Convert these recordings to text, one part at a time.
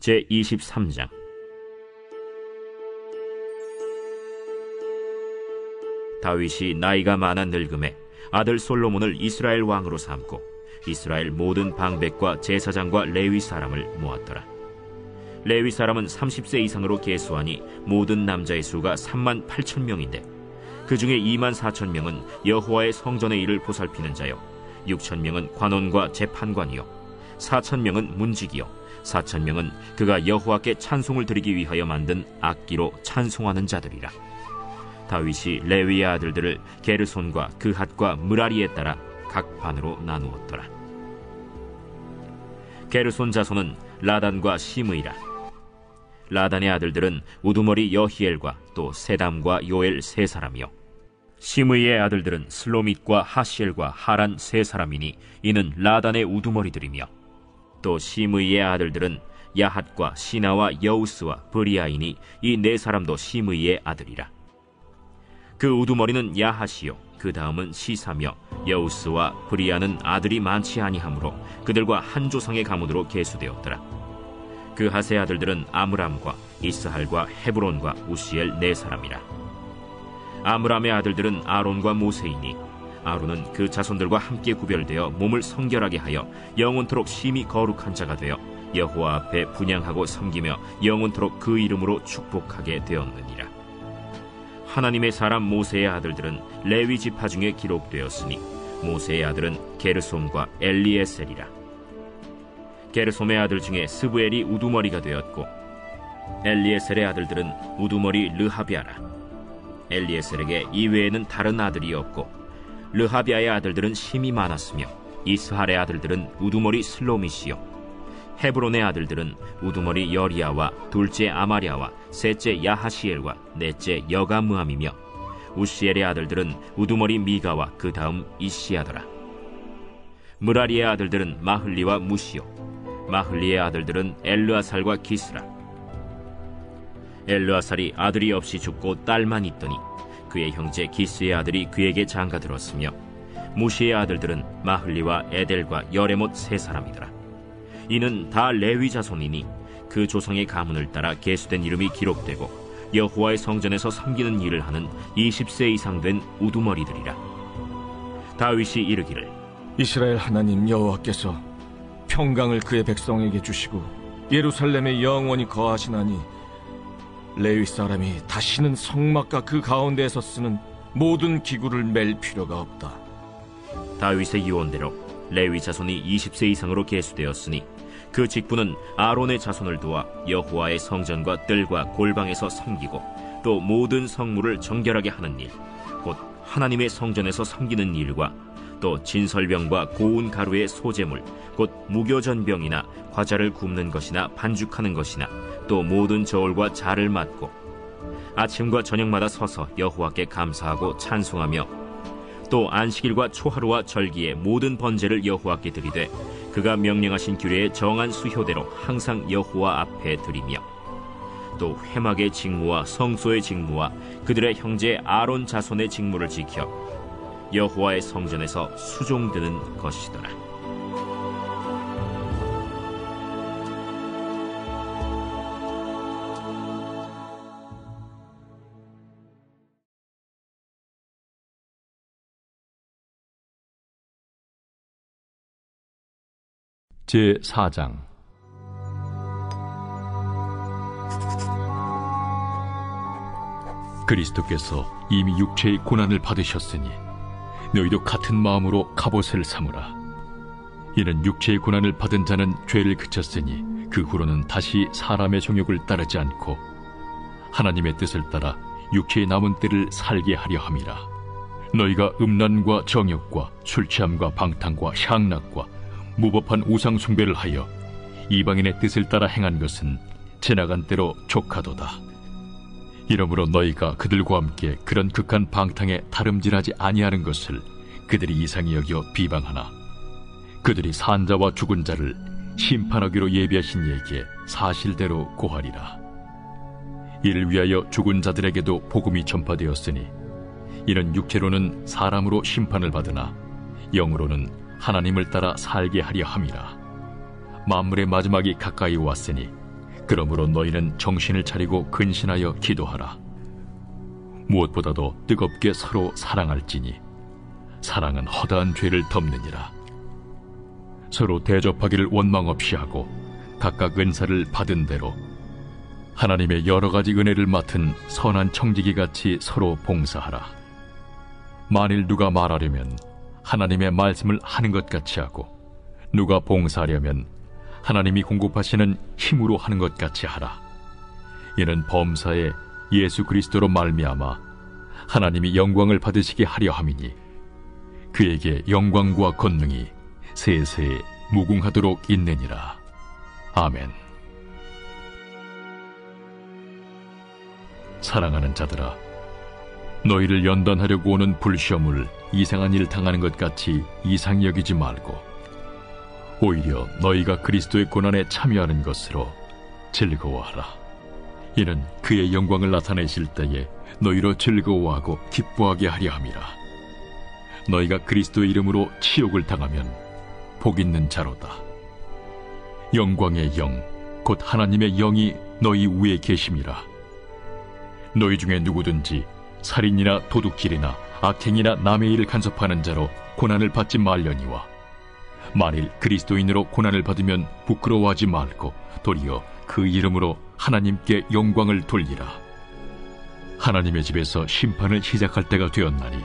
제23장. 다윗이 나이가 많아 늙음에 아들 솔로몬을 이스라엘 왕으로 삼고 이스라엘 모든 방백과 제사장과 레위 사람을 모았더라. 레위 사람은 30세 이상으로 계수하니 모든 남자의 수가 38,000명인데 그 중에 24,000명은 여호와의 성전의 일을 보살피는 자요, 6,000명은 관원과 재판관이요, 4,000명은 문지기요, 4,000명은 그가 여호와께 찬송을 드리기 위하여 만든 악기로 찬송하는 자들이라. 다윗이 레위의 아들들을 게르손과 그핫과 므라리에 따라 각 반으로 나누었더라. 게르손 자손은 라단과 시므이라. 라단의 아들들은 우두머리 여히엘과 또 세담과 요엘 세 사람이요, 시므이의 아들들은 슬로밋과 하시엘과 하란 세 사람이니 이는 라단의 우두머리들이며, 또 시므이의 아들들은 야핫과 시나와 여우스와 브리아이니 이 네 사람도 시므이의 아들이라. 그 우두머리는 야핫이요, 그 다음은 시사며 여우스와 브리아는 아들이 많지 아니하므로 그들과 한 조상의 가문으로 계수되었더라. 그 핫의 아들들은 아므람과 이스할과 헤브론과 우시엘 네 사람이라. 아므람의 아들들은 아론과 모세이니 아론은 그 자손들과 함께 구별되어 몸을 성결하게 하여 영원토록 심히 거룩한 자가 되어 여호와 앞에 분향하고 섬기며 영원토록 그 이름으로 축복하게 되었느니라. 하나님의 사람 모세의 아들들은 레위 지파 중에 기록되었으니 모세의 아들은 게르솜과 엘리에셀이라. 게르솜의 아들 중에 스브엘이 우두머리가 되었고 엘리에셀의 아들들은 우두머리 르하비아라. 엘리에셀에게 이외에는 다른 아들이 없고 르하비아의 아들들은 심이 많았으며 이스할의 아들들은 우두머리 슬로밋이요, 헤브론의 아들들은 우두머리 여리야와 둘째 아마랴와 셋째 야하시엘과 넷째 여가므함이며 우시엘의 아들들은 우두머리 미가와 그 다음 이시야더라. 므라리의 아들들은 마흘리와 무시요, 마흘리의 아들들은 엘르아살과 기스라. 엘르아살이 아들이 없이 죽고 딸만 있더니 그의 형제 기스의 아들이 그에게 장가들었으며 무시의 아들들은 마흘리와 에델과 여레못 세 사람이더라. 이는 다 레위 자손이니 그 조상의 가문을 따라 계수된 이름이 기록되고 여호와의 성전에서 섬기는 일을 하는 20세 이상 된 우두머리들이라. 다윗이 이르기를, 이스라엘 하나님 여호와께서 평강을 그의 백성에게 주시고 예루살렘에 영원히 거하시나니 레위 사람이 다시는 성막과 그 가운데에서 쓰는 모든 기구를 맬 필요가 없다. 다윗의 유언대로 레위 자손이 20세 이상으로 계수되었으니 그 직분은 아론의 자손을 도와 여호와의 성전과 뜰과 골방에서 섬기고 또 모든 성물을 정결하게 하는 일, 곧 하나님의 성전에서 섬기는 일과 또 진설병과 고운 가루의 소재물, 곧 무교전병이나 과자를 굽는 것이나 반죽하는 것이나 또 모든 저울과 자를 맡고 아침과 저녁마다 서서 여호와께 감사하고 찬송하며 또 안식일과 초하루와 절기의 모든 번제를 여호와께 드리되 그가 명령하신 규례의 정한 수효대로 항상 여호와 앞에 드리며 또 회막의 직무와 성소의 직무와 그들의 형제 아론 자손의 직무를 지켜 여호와의 성전에서 수종드는 것이더라. 제4장. 그리스도께서 이미 육체의 고난을 받으셨으니 너희도 같은 마음으로 갑옷을 삼으라. 이는 육체의 고난을 받은 자는 죄를 그쳤으니 그 후로는 다시 사람의 정욕을 따르지 않고 하나님의 뜻을 따라 육체의 남은 때를 살게 하려 함이라. 너희가 음란과 정욕과 술취함과 방탕과 향락과 무법한 우상 숭배를 하여 이방인의 뜻을 따라 행한 것은 지나간 때로 족하도다. 이러므로 너희가 그들과 함께 그런 극한 방탕에 다름질하지 아니하는 것을 그들이 이상히 여겨 비방하나 그들이 산 자와 죽은 자를 심판하기로 예비하신 이에게 사실대로 고하리라. 이를 위하여 죽은 자들에게도 복음이 전파되었으니 이는 육체로는 사람으로 심판을 받으나 영으로는 하나님을 따라 살게 하려 함이라. 만물의 마지막이 가까이 왔으니 그러므로 너희는 정신을 차리고 근신하여 기도하라. 무엇보다도 뜨겁게 서로 사랑할지니 사랑은 허다한 죄를 덮느니라. 서로 대접하기를 원망 없이 하고 각각 은사를 받은 대로 하나님의 여러 가지 은혜를 맡은 선한 청지기같이 서로 봉사하라. 만일 누가 말하려면 하나님의 말씀을 하는 것 같이 하고, 누가 봉사하려면 하나님이 공급하시는 힘으로 하는 것 같이 하라. 이는 범사에 예수 그리스도로 말미암아 하나님이 영광을 받으시게 하려 함이니 그에게 영광과 권능이 세세 무궁하도록 있느니라. 아멘. 사랑하는 자들아, 너희를 연단하려고 오는 불시험을 이상한 일 당하는 것 같이 이상히 여기지 말고 오히려 너희가 그리스도의 고난에 참여하는 것으로 즐거워하라. 이는 그의 영광을 나타내실 때에 너희로 즐거워하고 기뻐하게 하려 함이라. 너희가 그리스도의 이름으로 치욕을 당하면 복 있는 자로다. 영광의 영, 곧 하나님의 영이 너희 위에 계심이라. 너희 중에 누구든지 살인이나 도둑질이나 악행이나 남의 일을 간섭하는 자로 고난을 받지 말려니와, 만일 그리스도인으로 고난을 받으면 부끄러워하지 말고 도리어 그 이름으로 하나님께 영광을 돌리라. 하나님의 집에서 심판을 시작할 때가 되었나니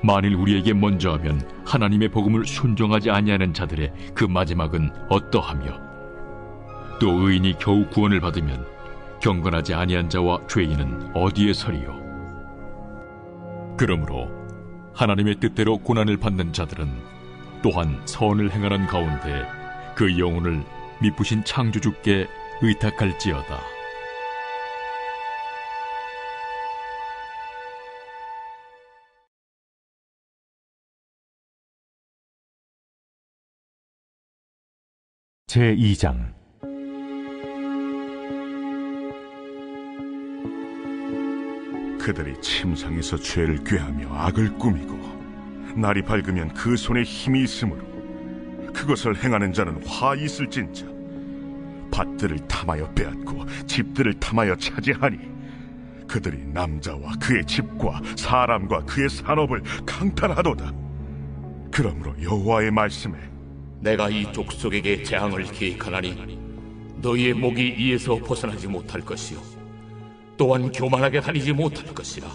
만일 우리에게 먼저 하면 하나님의 복음을 순종하지 아니하는 자들의 그 마지막은 어떠하며, 또 의인이 겨우 구원을 받으면 경건하지 아니한 자와 죄인은 어디에 서리요. 그러므로 하나님의 뜻대로 고난을 받는 자들은 또한 선을 행하는 가운데 그 영혼을 미쁘신 창조주께 의탁할지어다. 제2장. 그들이 침상에서 죄를 꾀하며 악을 꾸미고 날이 밝으면 그 손에 힘이 있으므로 그것을 행하는 자는 화 있을진저. 밭들을 탐하여 빼앗고 집들을 탐하여 차지하니 그들이 남자와 그의 집과 사람과 그의 산업을 강탈하도다. 그러므로 여호와의 말씀에 내가 이 족속에게 재앙을 계획하나니 너희의 목이 이에서 벗어나지 못할 것이요 또한 교만하게 다니지 못할 것이라.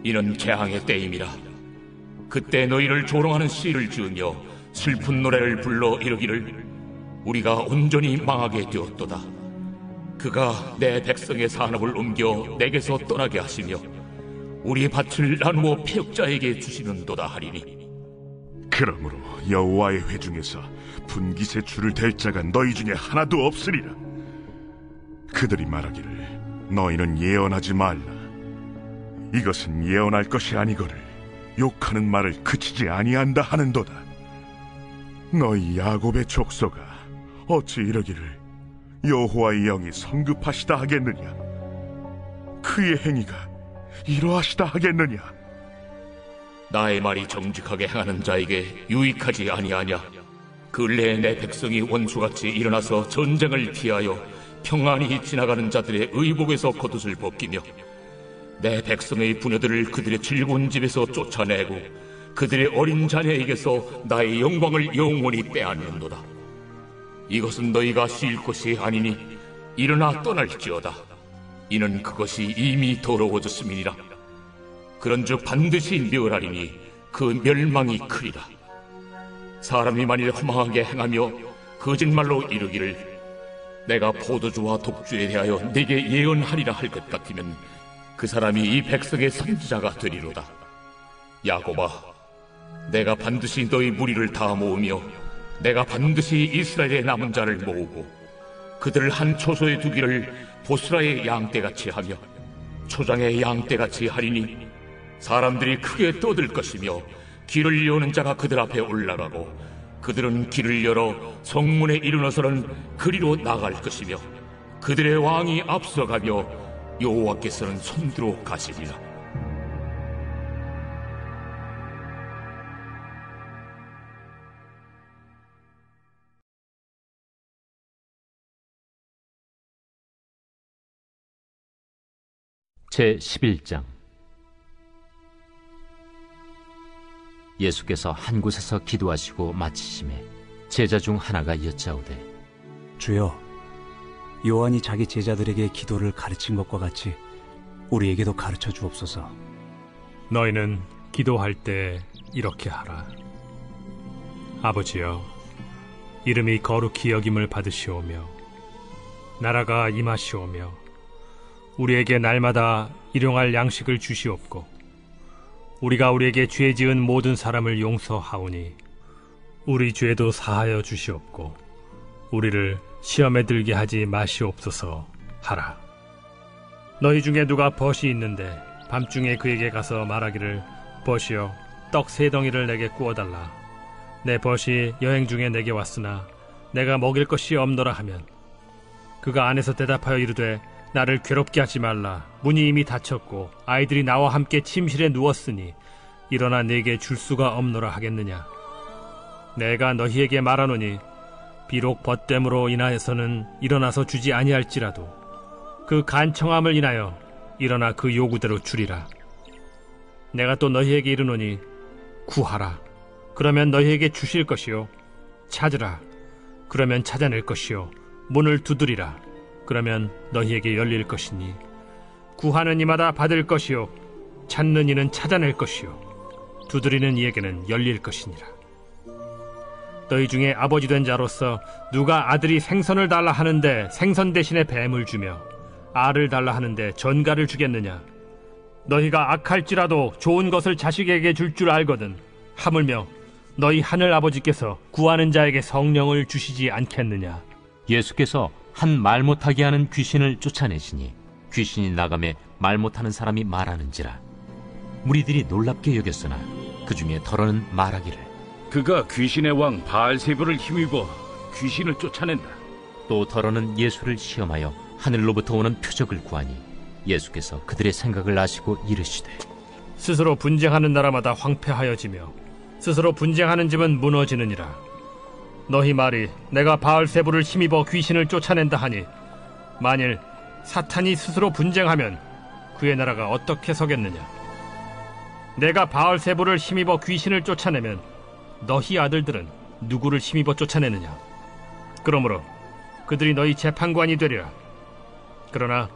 이는 재앙의 때임이라. 그때 너희를 조롱하는 시를 지으며 슬픈 노래를 불러 이르기를 우리가 온전히 망하게 되었도다. 그가 내 백성의 산업을 옮겨 내게서 떠나게 하시며 우리 밭을 나누어 패역자에게 주시는도다 하리니, 그러므로 여호와의 회중에서 분깃의 줄을 댈 자가 너희 중에 하나도 없으리라. 그들이 말하기를 너희는 예언하지 말라. 이것은 예언할 것이 아니거늘 욕하는 말을 그치지 아니한다 하는도다. 너희 야곱의 족속아, 어찌 이러기를 여호와의 영이 성급하시다 하겠느냐? 그의 행위가 이러하시다 하겠느냐? 나의 말이 정직하게 행하는 자에게 유익하지 아니하냐? 근래에 내 백성이 원수같이 일어나서 전쟁을 피하여 평안히 지나가는 자들의 의복에서 겉옷을 벗기며 내 백성의 부녀들을 그들의 즐거운 집에서 쫓아내고 그들의 어린 자녀에게서 나의 영광을 영원히 빼앗는도다. 이것은 너희가 쉴 것이 아니니 일어나 떠날지어다. 이는 그것이 이미 더러워졌음이니라. 그런즉 반드시 멸하리니 그 멸망이 크리라. 사람이 만일 허망하게 행하며 거짓말로 이르기를 내가 포도주와 독주에 대하여 네게 예언하리라 할 것 같으면 그 사람이 이 백성의 선지자가 되리로다. 야곱아, 내가 반드시 너희 무리를 다 모으며 내가 반드시 이스라엘의 남은 자를 모으고 그들을 한 초소에 두기를 보스라의 양떼같이 하며 초장의 양떼같이 하리니 사람들이 크게 떠들 것이며 길을 여는 자가 그들 앞에 올라가고 그들은 길을 열어 성문에 이르러서는 그리로 나갈 것이며 그들의 왕이 앞서가며 여호와께서는 손들어 가시리라. 제11장. 예수께서 한 곳에서 기도하시고 마치심에 제자 중 하나가 여짜오되, 주여, 요한이 자기 제자들에게 기도를 가르친 것과 같이 우리에게도 가르쳐 주옵소서. 너희는 기도할 때 이렇게 하라. 아버지여, 이름이 거룩히 여김을 받으시오며 나라가 임하시오며 우리에게 날마다 일용할 양식을 주시옵고 우리가 우리에게 죄 지은 모든 사람을 용서하오니 우리 죄도 사하여 주시옵고 우리를 시험에 들게 하지 마시옵소서 하라. 너희 중에 누가 벗이 있는데 밤중에 그에게 가서 말하기를, 벗이여, 떡 3덩이를 내게 구워달라. 내 벗이 여행 중에 내게 왔으나 내가 먹일 것이 없노라 하면, 그가 안에서 대답하여 이르되, 나를 괴롭게 하지 말라. 문이 이미 닫혔고 아이들이 나와 함께 침실에 누웠으니 일어나 내게 줄 수가 없노라 하겠느냐. 내가 너희에게 말하노니 비록 벗됨으로 인하여서는 일어나서 주지 아니할지라도 그 간청함을 인하여 일어나 그 요구대로 주리라. 내가 또 너희에게 이르노니 구하라, 그러면 너희에게 주실 것이요, 찾으라, 그러면 찾아낼 것이요, 문을 두드리라, 그러면 너희에게 열릴 것이니, 구하는 이마다 받을 것이요, 찾는 이는 찾아낼 것이요, 두드리는 이에게는 열릴 것이니라. 너희 중에 아버지 된 자로서 누가 아들이 생선을 달라 하는데 생선 대신에 뱀을 주며 알을 달라 하는데 전갈을 주겠느냐? 너희가 악할지라도 좋은 것을 자식에게 줄 줄 알거든 하물며 너희 하늘 아버지께서 구하는 자에게 성령을 주시지 않겠느냐? 예수께서 한 말 못하게 하는 귀신을 쫓아내시니 귀신이 나가매 말 못하는 사람이 말하는지라. 무리들이 놀랍게 여겼으나 그 중에 더러는 말하기를, 그가 귀신의 왕 바알세불을 힘입어 귀신을 쫓아낸다. 또 더러는 예수를 시험하여 하늘로부터 오는 표적을 구하니 예수께서 그들의 생각을 아시고 이르시되, 스스로 분쟁하는 나라마다 황폐하여지며 스스로 분쟁하는 집은 무너지느니라. 너희 말이 내가 바알세불을 힘입어 귀신을 쫓아낸다 하니, 만일 사탄이 스스로 분쟁하면 그의 나라가 어떻게 서겠느냐? 내가 바알세불을 힘입어 귀신을 쫓아내면 너희 아들들은 누구를 힘입어 쫓아내느냐? 그러므로 그들이 너희 재판관이 되리라. 그러나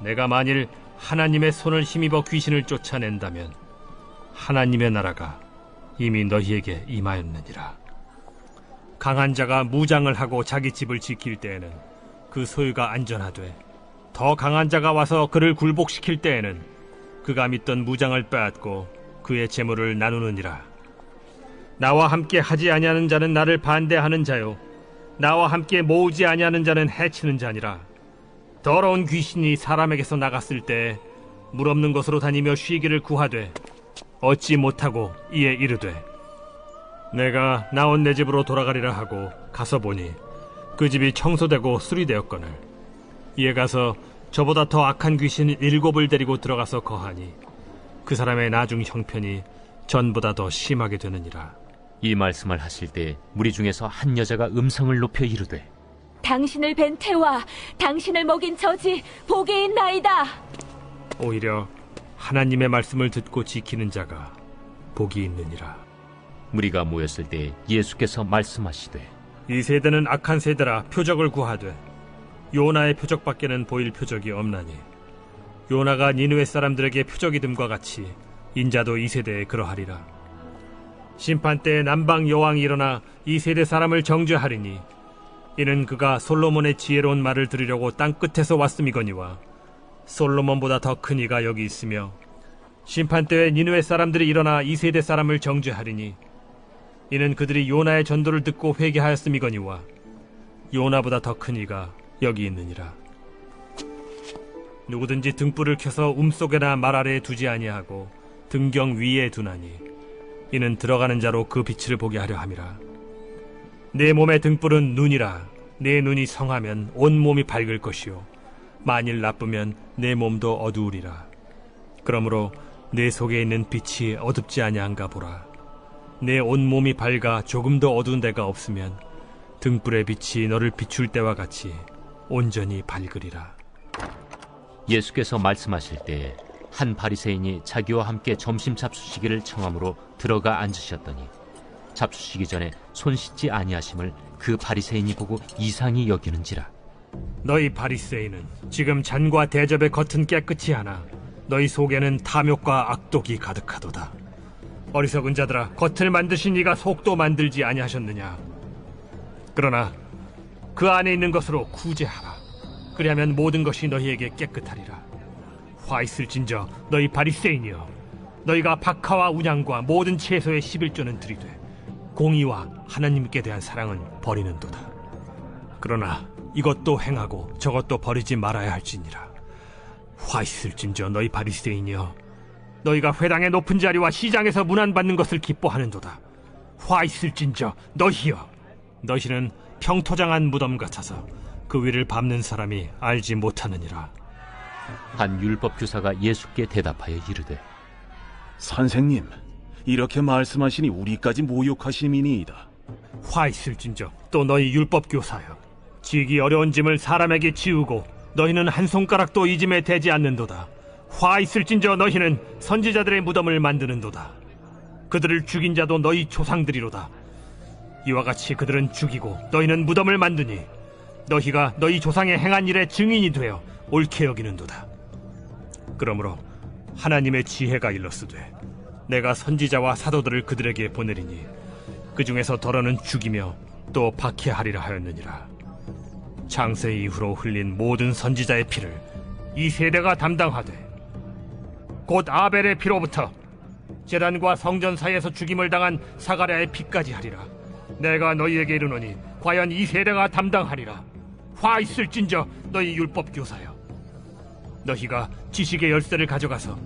내가 만일 하나님의 손을 힘입어 귀신을 쫓아낸다면 하나님의 나라가 이미 너희에게 임하였느니라. 강한 자가 무장을 하고 자기 집을 지킬 때에는 그 소유가 안전하되, 더 강한 자가 와서 그를 굴복시킬 때에는 그가 믿던 무장을 빼앗고 그의 재물을 나누느니라. 나와 함께 하지 아니하는 자는 나를 반대하는 자요, 나와 함께 모으지 아니하는 자는 해치는 자니라. 더러운 귀신이 사람에게서 나갔을 때 물 없는 곳으로 다니며 쉬기를 구하되 얻지 못하고 이에 이르되, 내가 나온 내 집으로 돌아가리라 하고 가서 보니 그 집이 청소되고 수리되었거늘, 이에 가서 저보다 더 악한 귀신 7을 데리고 들어가서 거하니 그 사람의 나중 형편이 전보다 더 심하게 되느니라. 이 말씀을 하실 때 무리 중에서 한 여자가 음성을 높여 이르되, 당신을 뵌 태와 당신을 먹인 저지 복이 있나이다. 오히려 하나님의 말씀을 듣고 지키는 자가 복이 있느니라. 무리가 모였을 때 예수께서 말씀하시되, 이 세대는 악한 세대라 표적을 구하되 요나의 표적밖에는 보일 표적이 없나니, 요나가 니느웨 사람들에게 표적이됨과 같이 인자도 이 세대에 그러하리라. 심판 때에 남방 여왕이 일어나 이 세대 사람을 정죄하리니, 이는 그가 솔로몬의 지혜로운 말을 들으려고 땅 끝에서 왔음이거니와 솔로몬보다 더 큰 이가 여기 있으며, 심판 때에 니느웨 사람들이 일어나 이 세대 사람을 정죄하리니, 이는 그들이 요나의 전도를 듣고 회개하였음이거니와 요나보다 더 큰 이가 여기 있느니라. 누구든지 등불을 켜서 움속에나 말 아래에 두지 아니하고 등경 위에 두나니, 이는 들어가는 자로 그 빛을 보게 하려 함이라. 내 몸의 등불은 눈이라. 내 눈이 성하면 온 몸이 밝을 것이요, 만일 나쁘면 내 몸도 어두우리라. 그러므로 내 속에 있는 빛이 어둡지 아니한가 보라. 내 온 몸이 밝아 조금도 어두운 데가 없으면 등불의 빛이 너를 비출 때와 같이 온전히 밝으리라. 예수께서 말씀하실 때에 한 바리새인이 자기와 함께 점심 잡수시기를 청함으로 들어가 앉으셨더니 잡수시기 전에 손 씻지 아니하심을 그 바리새인이 보고 이상히 여기는지라. 너희 바리새인은 지금 잔과 대접의 겉은 깨끗이 하나 너희 속에는 탐욕과 악독이 가득하도다. 어리석은 자들아, 겉을 만드신 이가 속도 만들지 아니하셨느냐? 그러나 그 안에 있는 것으로 구제하라. 그리하면 모든 것이 너희에게 깨끗하리라. 화 있을진저 너희 바리새인이여, 너희가 박하와 운양과 모든 채소의 11조는 드리되 공의와 하나님께 대한 사랑은 버리는도다. 그러나 이것도 행하고 저것도 버리지 말아야 할지니라. 화 있을진저 너희 바리새인이여, 너희가 회당의 높은 자리와 시장에서 문안받는 것을 기뻐하는도다. 화 있을진저 너희여, 너희는 평토장한 무덤 같아서 그 위를 밟는 사람이 알지 못하느니라. 한 율법 교사가 예수께 대답하여 이르되, 선생님, 이렇게 말씀하시니 우리까지 모욕하심이니이다. 화 있을진저 또 너희 율법 교사여, 지기 어려운 짐을 사람에게 지우고 너희는 한 손가락도 이 짐에 대지 않는도다. 화 있을진저 너희는 선지자들의 무덤을 만드는도다. 그들을 죽인 자도 너희 조상들이로다. 이와 같이 그들은 죽이고 너희는 무덤을 만드니 너희가 너희 조상의 행한 일의 증인이 되어 옳게 여기는도다. 그러므로 하나님의 지혜가 일렀으되 내가 선지자와 사도들을 그들에게 보내리니 그 중에서 더러는 죽이며 또 박해하리라 하였느니라. 창세 이후로 흘린 모든 선지자의 피를 이 세대가 담당하되 곧 아벨의 피로부터 제단과 성전 사이에서 죽임을 당한 사가랴의 피까지 하리라. 내가 너희에게 이르노니 과연 이 세대가 담당하리라. 화 있을진저 너희 율법 교사여, 너희가 지식의 열쇠를 가져가서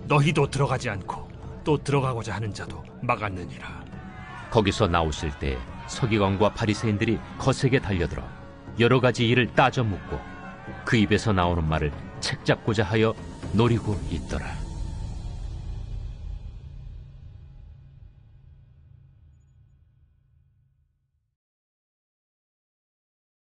너희도 들어가지 않고 또 들어가고자 하는 자도 막았느니라. 거기서 나오실 때 서기관과 바리새인들이 거세게 달려들어 여러 가지 일을 따져 묻고 그 입에서 나오는 말을 책잡고자 하여 노리고 있더라.